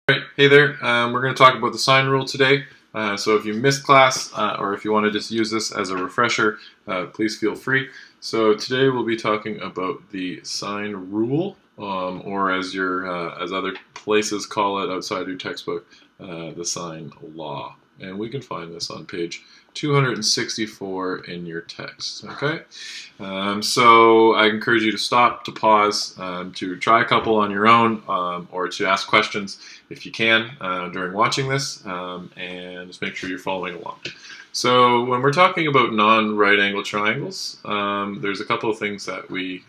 Right, hey there. We're going to talk about the sine rule today. So if you missed class or if you want to just use this as a refresher, please feel free. So today we'll be talking about the sine rule, or as other places call it outside your textbook, the sine law. And we can find this on page 264 in your text. Okay, so I encourage you to stop, to pause, to try a couple on your own, or to ask questions if you can during watching this, and just make sure you're following along. So when we're talking about non-right angle triangles, there's a couple of things that we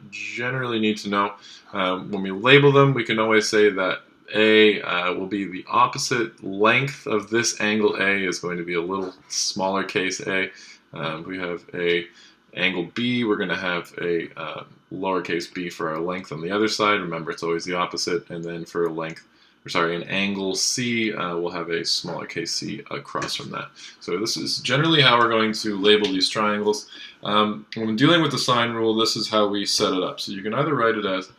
generally need to know. When we label them, we can always say that A will be the opposite length of this angle A is going to be a little smaller case A. We have a angle B, we're going to have a lowercase b for our length on the other side. Remember, it's always the opposite. And then for an angle C, we'll have a smaller case c across from that. So this is generally how we're going to label these triangles. When dealing with the sine rule, this is how we set it up. So you can either write it as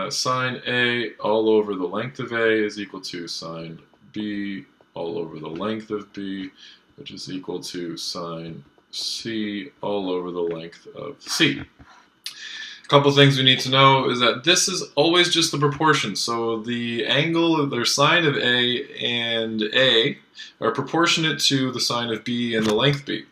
sine A all over the length of A is equal to sine B all over the length of B, which is equal to sine C all over the length of C. A couple things we need to know is that this is always just the proportion. So the angle or sine of A and A are proportionate to the sine of B and the length B,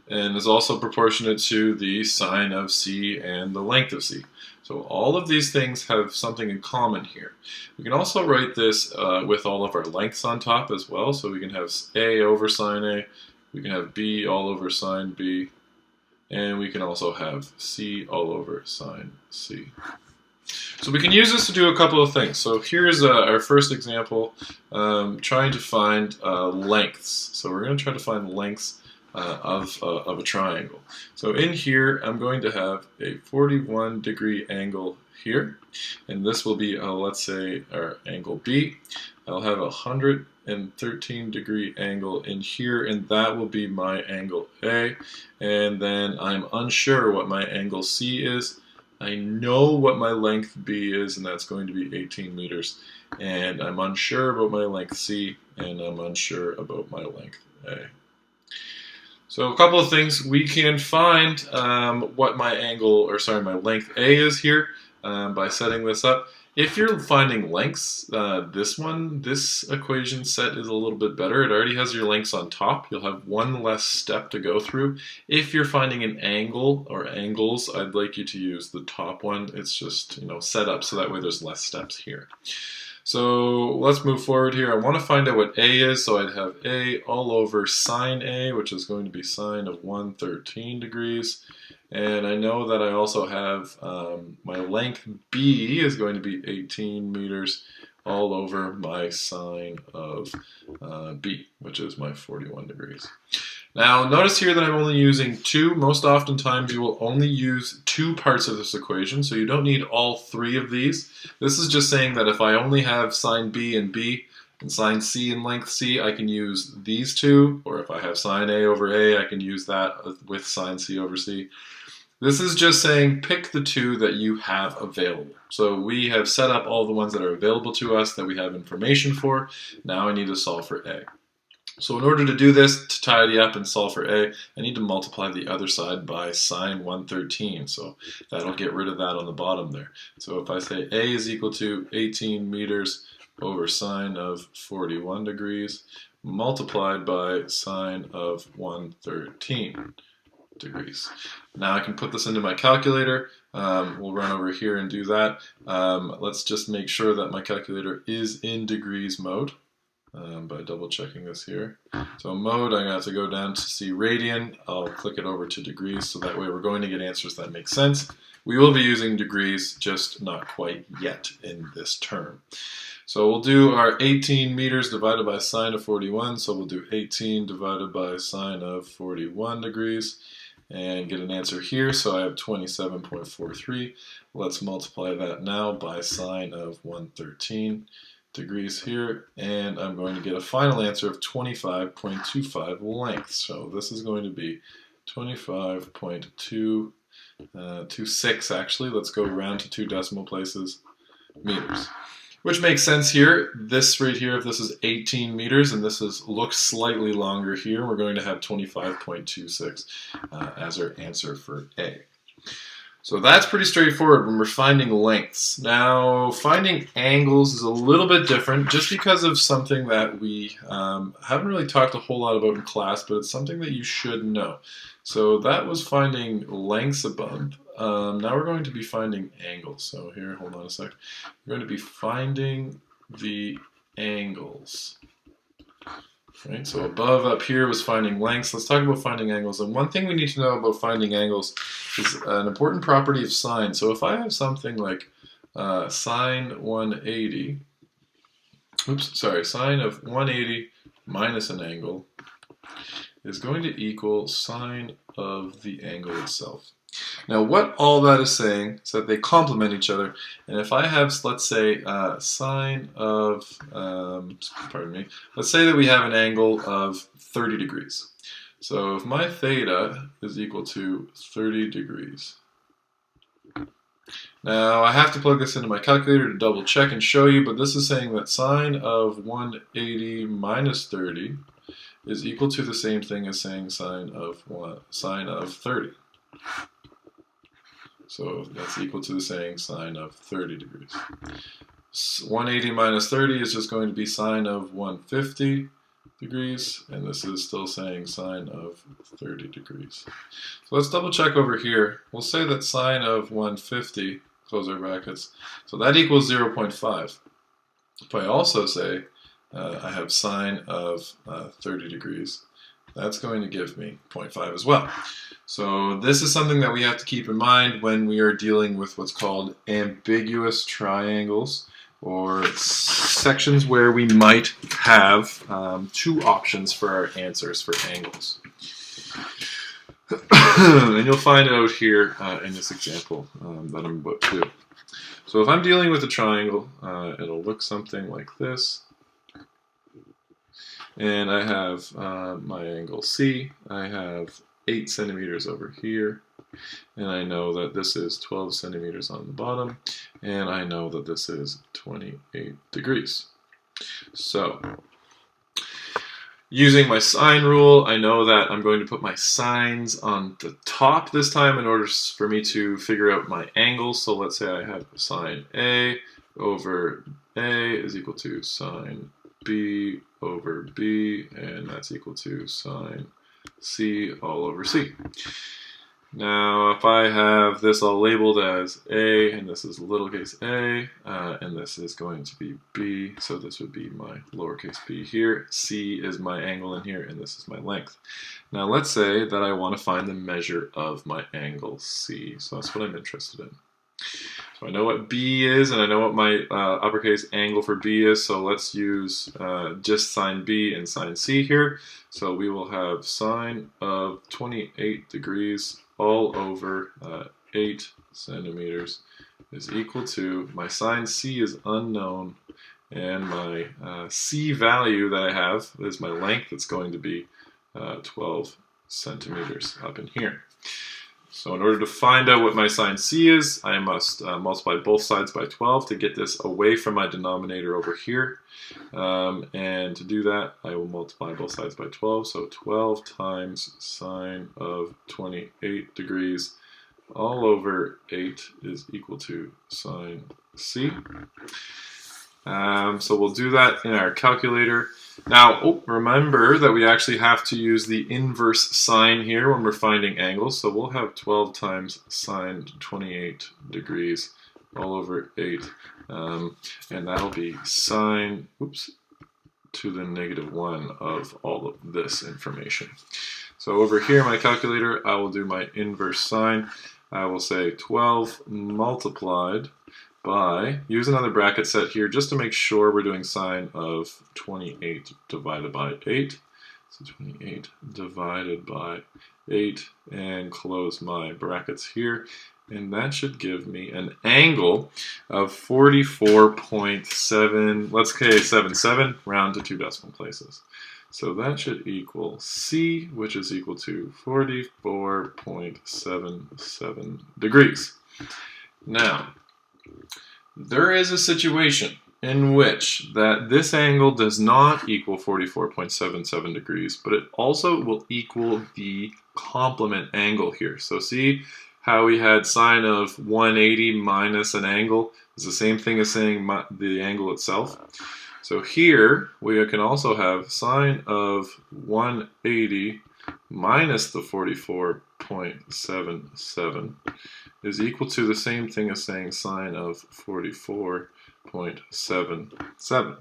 and is also proportionate to the sine of C and the length of C. So all of these things have something in common here. We can also write this with all of our lengths on top as well. So we can have A over sine A, we can have B all over sine B, and we can also have C all over sine C. So we can use this to do a couple of things. So here's our first example, trying to find lengths. So we're going to try to find lengths of a triangle. So in here, I'm going to have a 41-degree angle here, and this will be, let's say, our angle B. I'll have a 113-degree angle in here, and that will be my angle A. And then I'm unsure what my angle C is. I know what my length B is, and that's going to be 18 meters. And I'm unsure about my length C, and I'm unsure about my length A. So a couple of things, we can find what my length A is here by setting this up. If you're finding lengths, this equation set is a little bit better. It already has your lengths on top. You'll have one less step to go through. If you're finding an angle or angles, I'd like you to use the top one. It's just, set up so that way there's less steps here. So let's move forward here. I want to find out what A is, so I'd have A all over sine A, which is going to be sine of 113 degrees. And I know that I also have my length B is going to be 18 meters all over my sine of B, which is my 41 degrees. Now notice here that I'm only using two. Most oftentimes you will only use two parts of this equation, so you don't need all three of these. This is just saying that if I only have sine B and sine C and length C, I can use these two, or if I have sine A over A, I can use that with sine C over C. This is just saying pick the two that you have available. So we have set up all the ones that are available to us that we have information for. Now I need to solve for A. So in order to do this, to tidy up and solve for A, I need to multiply the other side by sine 113. So that'll get rid of that on the bottom there. So if I say A is equal to 18 meters over sine of 41 degrees multiplied by sine of 113 degrees. Now I can put this into my calculator. We'll run over here and do that. Let's just make sure that my calculator is in degrees mode by double checking this here. So mode, I'm going to have to go down to see radian. I'll click it over to degrees, so that way we're going to get answers that make sense. We will be using degrees, just not quite yet in this term. So we'll do our 18 meters divided by sine of 41. So we'll do 18 divided by sine of 41 degrees and get an answer here. So I have 27.43. Let's multiply that now by sine of 113 degrees here, and I'm going to get a final answer of 25.25 length. So this is going to be 25.226 actually. Let's go round to two decimal places, meters. which makes sense here. This right here, if this is 18 meters and this looks slightly longer here, we're going to have 25.26 as our answer for A. So that's pretty straightforward when we're finding lengths. Now, finding angles is a little bit different just because of something that we haven't really talked a whole lot about in class, but it's something that you should know. So that was finding lengths above. Now we're going to be finding angles. So here, hold on a sec. We're going to be finding the angles. Right, so above up here was finding lengths. Let's talk about finding angles. And one thing we need to know about finding angles is an important property of sine. So if I have something like sine 180, sine of 180 minus an angle is going to equal sine of the angle itself. Now what all that is saying is that they complement each other, and if I have, let's say, sine of, let's say that we have an angle of 30 degrees. So if my theta is equal to 30 degrees. Now I have to plug this into my calculator to double check and show you, but this is saying that sine of 180 minus 30 is equal to the same thing as saying sine of 30. So that's equal to the saying sine of 30 degrees. 180 minus 30 is just going to be sine of 150 degrees, and this is still saying sine of 30 degrees. So let's double check over here. We'll say that sine of 150, close our brackets, so that equals 0.5. If I also say I have sine of 30 degrees, that's going to give me 0.5 as well. So this is something that we have to keep in mind when we are dealing with what's called ambiguous triangles, or sections where we might have two options for our answers for angles. And you'll find out here in this example that I'm about to do. So if I'm dealing with a triangle, it'll look something like this. And I have my angle C. I have 8 centimeters over here, and I know that this is 12 centimeters on the bottom, and I know that this is 28 degrees. So using my sine rule, I know that I'm going to put my sines on the top this time in order for me to figure out my angles. So let's say I have sine A over A is equal to sine B over B, and that's equal to sine C all over C. Now if I have this all labeled as A, and this is lowercase a, and this is going to be B, so this would be my lowercase b here. C is my angle in here, and this is my length. Now let's say that I want to find the measure of my angle C, so that's what I'm interested in. So I know what B is, and I know what my uppercase angle for B is, so let's use just sine B and sine C here. So we will have sine of 28 degrees all over 8 centimeters is equal to, my sine C is unknown, and my C value that I have is my length. It's going to be 12 centimeters up in here. So in order to find out what my sine C is, I must multiply both sides by 12 to get this away from my denominator over here. And to do that, I will multiply both sides by 12. So 12 times sine of 28 degrees all over 8 is equal to sine C. So we'll do that in our calculator. Now, remember that we actually have to use the inverse sign here when we're finding angles. So we'll have 12 times sine 28 degrees all over 8. And that'll be sine, to the -1 of all of this information. So over here in my calculator, I will do my inverse sine. I will say 12 multiplied by, use another bracket set here just to make sure we're doing sine of 28 divided by 8. So 28 divided by 8, and close my brackets here. And that should give me an angle of 44.7, let's say 77, round to 2 decimal places. So that should equal C, which is equal to 44.77 degrees. Now, there is a situation in which that this angle does not equal 44.77 degrees, but it also will equal the complement angle here. So see how we had sine of 180 minus an angle is the same thing as saying the angle itself. So here we can also have sine of 180 minus the 44.77 is equal to the same thing as saying sine of 44.77.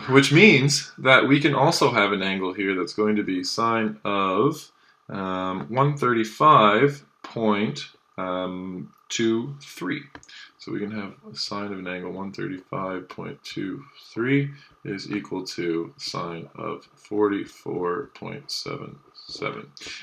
Which means that we can also have an angle here that's going to be sine of 135.23. So we can have a sine of an angle 135.23 is equal to sine of 44.77.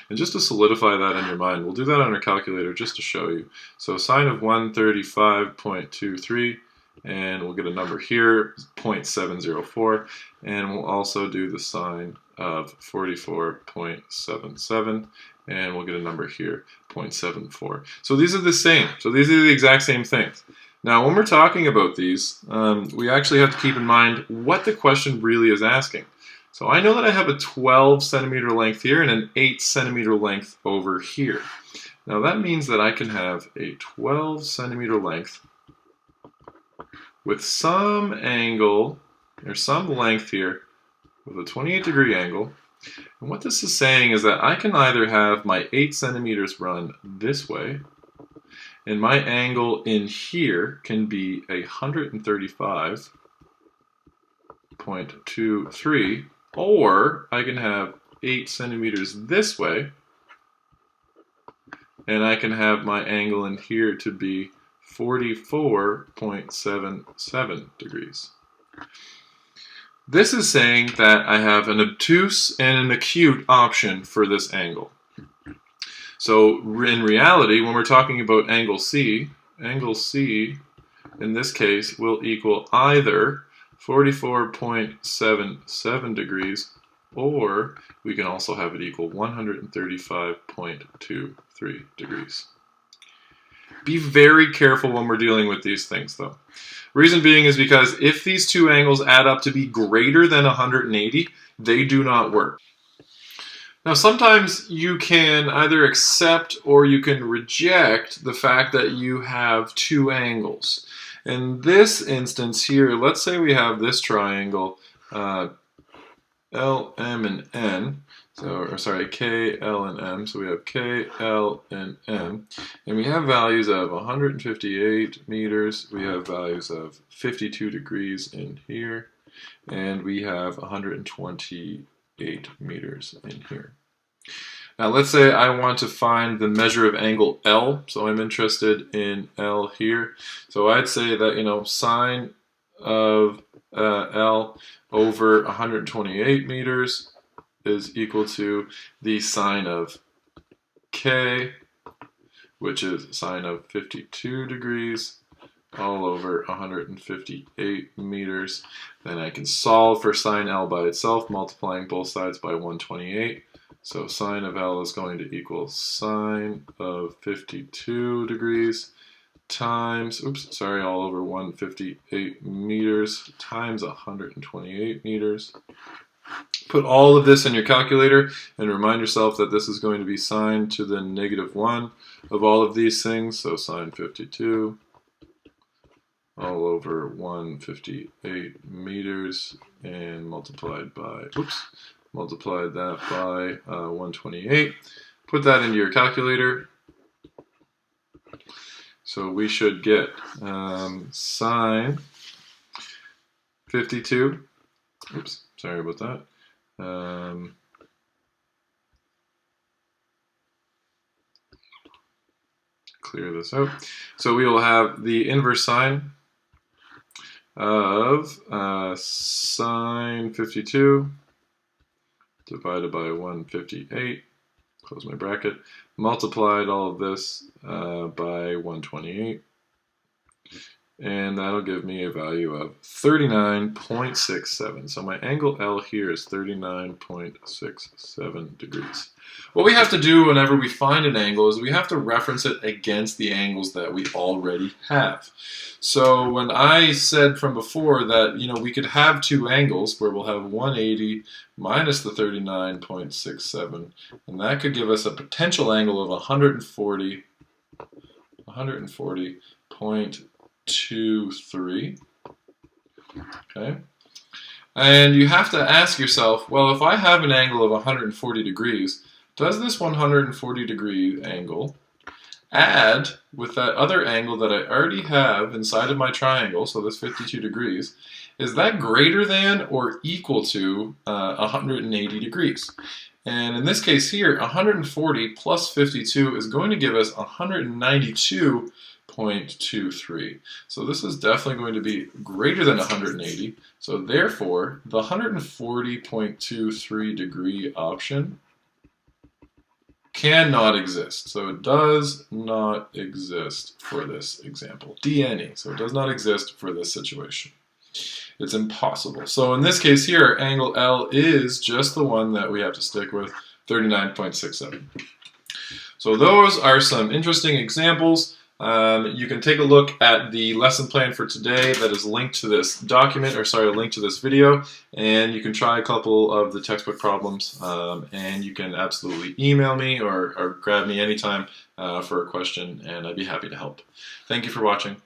And just to solidify that in your mind, we'll do that on our calculator just to show you. So sine of 135.23, and we'll get a number here, 0.704, and we'll also do the sine of 44.77, and we'll get a number here, 0.74. So these are the same. So these are the exact same things. Now, when we're talking about these, we actually have to keep in mind what the question really is asking. So I know that I have a 12 centimeter length here and an 8 centimeter length over here. Now that means that I can have a 12 centimeter length with some angle, or some length here, with a 28-degree angle. And what this is saying is that I can either have my 8 centimeters run this way, and my angle in here can be 135.23, or I can have 8 centimeters this way, and I can have my angle in here to be 44.77 degrees. This is saying that I have an obtuse and an acute option for this angle. So in reality, when we're talking about angle C in this case will equal either 44.77 degrees, or we can also have it equal 135.23 degrees. Be very careful when we're dealing with these things though. Reason being is because if these two angles add up to be greater than 180, they do not work. Now sometimes you can either accept or you can reject the fact that you have two angles. In this instance here, let's say we have this triangle L, M, and N. K, L, and M. So we have K, L, and M. And we have values of 158 meters. We have values of 52 degrees in here. And we have 128 meters in here. Now let's say I want to find the measure of angle L. So I'm interested in L here. So I'd say that, sine of L over 128 meters is equal to the sine of K, which is sine of 52 degrees, all over 158 meters. Then I can solve for sine L by itself, multiplying both sides by 128. So sine of L is going to equal sine of 52 degrees times, all over 158 meters times 128 meters. Put all of this in your calculator and remind yourself that this is going to be sine to the -1 of all of these things. So sine 52 all over 158 meters and multiplied that by 128. Put that into your calculator. So we should get sine 52. Sorry about that. Clear this out. So we will have the inverse sine of sine 52 divided by 158, close my bracket, multiplied all of this by 128, and that'll give me a value of 39.67. So my angle L here is 39.67 degrees. What we have to do whenever we find an angle is we have to reference it against the angles that we already have. So when I said from before that we could have two angles where we'll have 180 minus the 39.67, and that could give us a potential angle of 140.23. Okay. And you have to ask yourself, well, if I have an angle of 140 degrees, does this 140 degree angle add with that other angle that I already have inside of my triangle, so this 52 degrees, is that greater than or equal to 180 degrees? And in this case here, 140 plus 52 is going to give us 192.23. So this is definitely going to be greater than 180. So therefore, the 140.23 degree option cannot exist. So it does not exist for this example. D-N-E. So it does not exist for this situation. It's impossible. So in this case here, angle L is just the one that we have to stick with, 39.67. So those are some interesting examples. You can take a look at the lesson plan for today that is linked to this document, or sorry, linked to this video, and you can try a couple of the textbook problems, and you can absolutely email me or grab me anytime for a question, and I'd be happy to help. Thank you for watching.